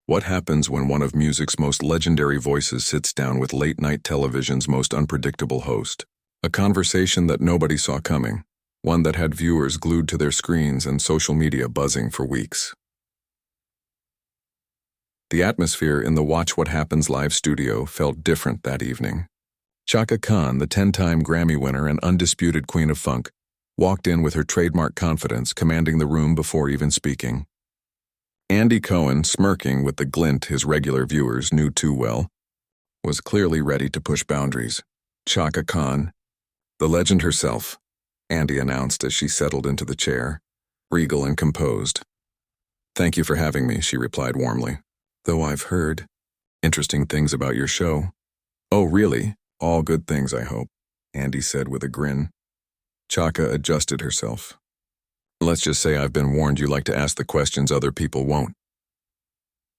What happens when one of music's most legendary voices sits down with late-night television's most unpredictable host? A conversation that nobody saw coming, one that had viewers glued to their screens and social media buzzing for weeks. The atmosphere in the Watch What Happens live studio felt different that evening. Chaka Khan, the 10-time Grammy winner and undisputed queen of funk, walked in with her trademark confidence, commanding the room before even speaking. Andy Cohen, smirking with the glint his regular viewers knew too well, was clearly ready to push boundaries. Chaka Khan, the legend herself, Andy announced as she settled into the chair, regal and composed. "Thank you for having me," she replied warmly. "Though I've heard interesting things about your show." "Oh, really? All good things, I hope," Andy said with a grin. Chaka adjusted herself. "Let's just say I've been warned you like to ask the questions other people won't."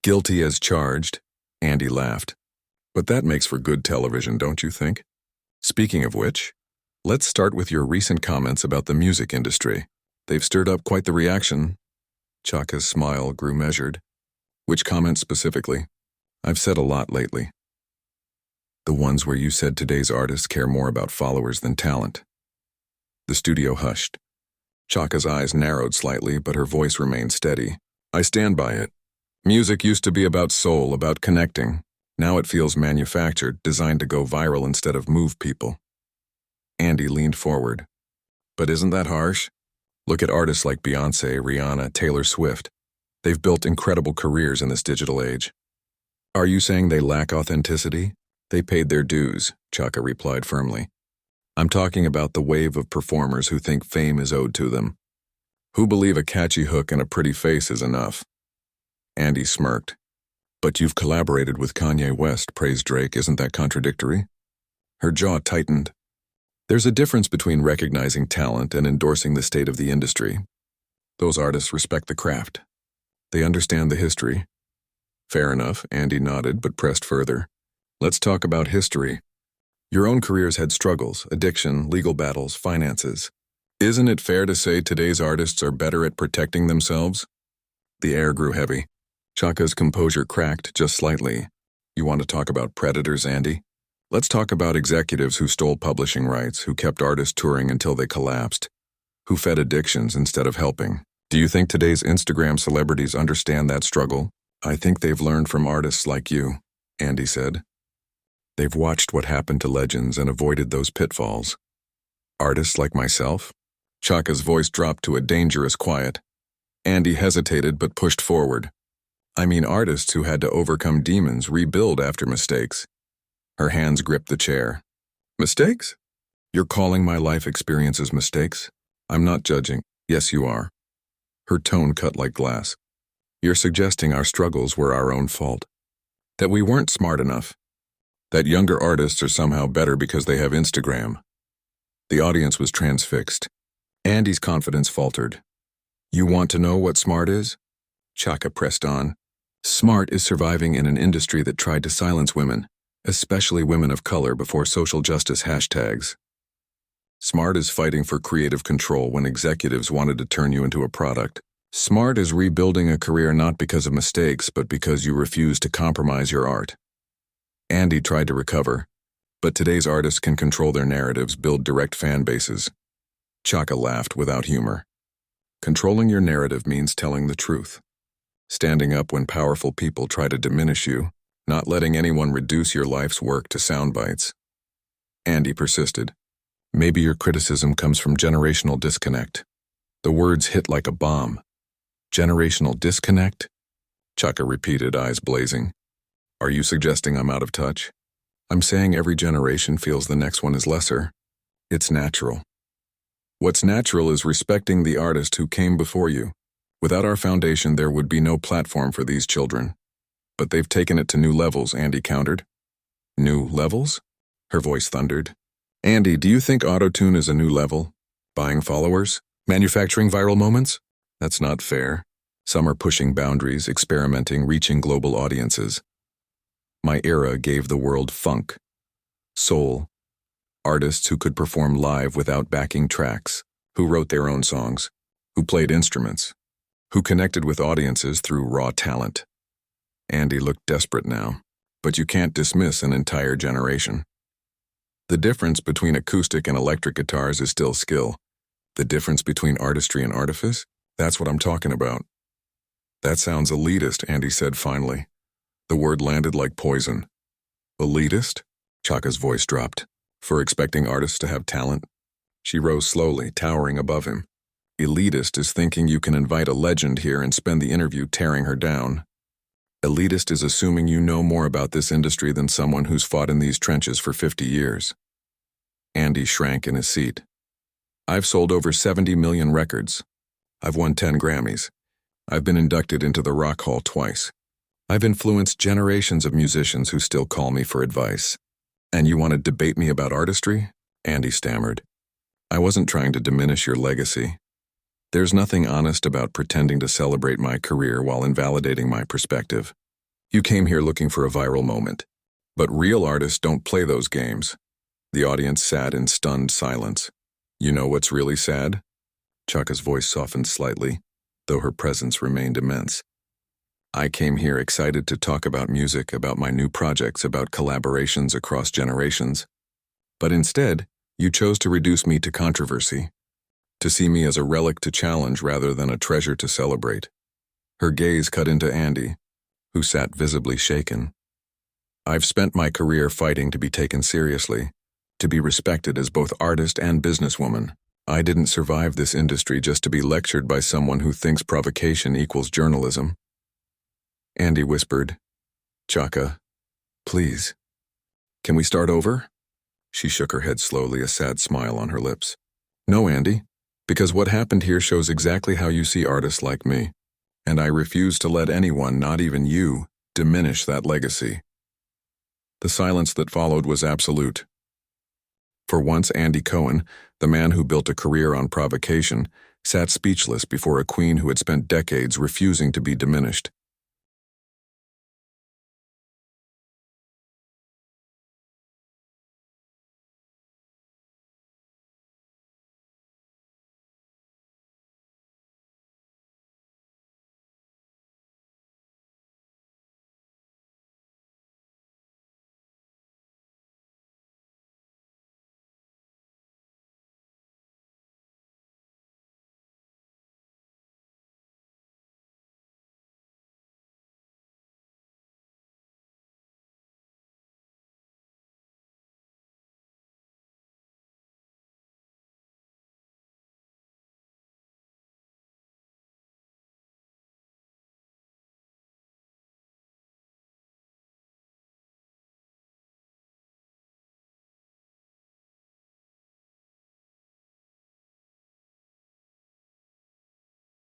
"Guilty as charged," Andy laughed. "But that makes for good television, don't you think? Speaking of which, let's start with your recent comments about the music industry. They've stirred up quite the reaction." Chaka's smile grew measured. "Which comments specifically?" "I've said a lot lately." "The ones where you said today's artists care more about followers than talent." The studio hushed. Chaka's eyes narrowed slightly, but her voice remained steady. "I stand by it. Music used to be about soul, about connecting. Now it feels manufactured, designed to go viral instead of move people." Andy leaned forward. "But isn't that harsh? Look at artists like Beyoncé, Rihanna, Taylor Swift. They've built incredible careers in this digital age." "Are you saying they lack authenticity?" "They paid their dues," Chaka replied firmly. "I'm talking about the wave of performers who think fame is owed to them, who believe a catchy hook and a pretty face is enough." Andy smirked. "But you've collaborated with Kanye West," praised Drake. "Isn't that contradictory?" Her jaw tightened. "There's a difference between recognizing talent and endorsing the state of the industry. Those artists respect the craft. They understand the history." "Fair enough," Andy nodded, but pressed further. "Let's talk about history. Your own career's had struggles, addiction, legal battles, finances. Isn't it fair to say today's artists are better at protecting themselves?" The air grew heavy. Chaka's composure cracked just slightly. "You want to talk about predators, Andy? Let's talk about executives who stole publishing rights, who kept artists touring until they collapsed, who fed addictions instead of helping. Do you think today's Instagram celebrities understand that struggle?" "I think they've learned from artists like you," Andy said. "They've watched what happened to legends and avoided those pitfalls." "Artists like myself?" Chaka's voice dropped to a dangerous quiet. Andy hesitated but pushed forward. "I mean artists who had to overcome demons, rebuild after mistakes." Her hands gripped the chair. "Mistakes? You're calling my life experiences mistakes?" "I'm not judging." "Yes, you are." Her tone cut like glass. "You're suggesting our struggles were our own fault. That we weren't smart enough. That younger artists are somehow better because they have Instagram." The audience was transfixed. Andy's confidence faltered. "You want to know what smart is?" Chaka pressed on. "Smart is surviving in an industry that tried to silence women, especially women of color, before social justice hashtags. Smart is fighting for creative control when executives wanted to turn you into a product. Smart is rebuilding a career not because of mistakes, but because you refuse to compromise your art." Andy tried to recover, but today's artists can control their narratives, build direct fan bases. Chaka laughed without humor. "Controlling your narrative means telling the truth. Standing up when powerful people try to diminish you, not letting anyone reduce your life's work to sound bites." Andy persisted. "Maybe your criticism comes from generational disconnect." The words hit like a bomb. "Generational disconnect?" Chaka repeated, eyes blazing. "Are you suggesting I'm out of touch?" "I'm saying every generation feels the next one is lesser. It's natural." "What's natural is respecting the artist who came before you. Without our foundation, there would be no platform for these children." "But they've taken it to new levels," Andy countered. "New levels?" Her voice thundered. "Andy, do you think autotune is a new level? Buying followers? Manufacturing viral moments? That's not fair. Some are pushing boundaries, experimenting, reaching global audiences. My era gave the world funk, soul, artists who could perform live without backing tracks, who wrote their own songs, who played instruments, who connected with audiences through raw talent." Andy looked desperate now. But you can't dismiss an entire generation. The difference between acoustic and electric guitars is still skill. The difference between artistry and artifice? That's what I'm talking about. That sounds elitist, Andy said finally. The word landed like poison. Elitist? Chaka's voice dropped. For expecting artists to have talent? She rose slowly, towering above him. Elitist is thinking you can invite a legend here and spend the interview tearing her down. Elitist is assuming you know more about this industry than someone who's fought in these trenches for 50 years. Andy shrank in his seat. I've sold over 70 million records. I've won 10 Grammys. I've been inducted into the Rock Hall twice. I've influenced generations of musicians who still call me for advice. And you want to debate me about artistry? Andy stammered. I wasn't trying to diminish your legacy. There's nothing honest about pretending to celebrate my career while invalidating my perspective. You came here looking for a viral moment. But real artists don't play those games. The audience sat in stunned silence. You know what's really sad? Chaka's voice softened slightly, though her presence remained immense. I came here excited to talk about music, about my new projects, about collaborations across generations. But instead, you chose to reduce me to controversy. To see me as a relic to challenge rather than a treasure to celebrate. Her gaze cut into Andy, who sat visibly shaken. I've spent my career fighting to be taken seriously, to be respected as both artist and businesswoman. I didn't survive this industry just to be lectured by someone who thinks provocation equals journalism. Andy whispered, Chaka, please. Can we start over? She shook her head slowly, a sad smile on her lips. No, Andy. Because what happened here shows exactly how you see artists like me, and I refuse to let anyone, not even you, diminish that legacy. The silence that followed was absolute. For once, Andy Cohen, the man who built a career on provocation, sat speechless before a queen who had spent decades refusing to be diminished.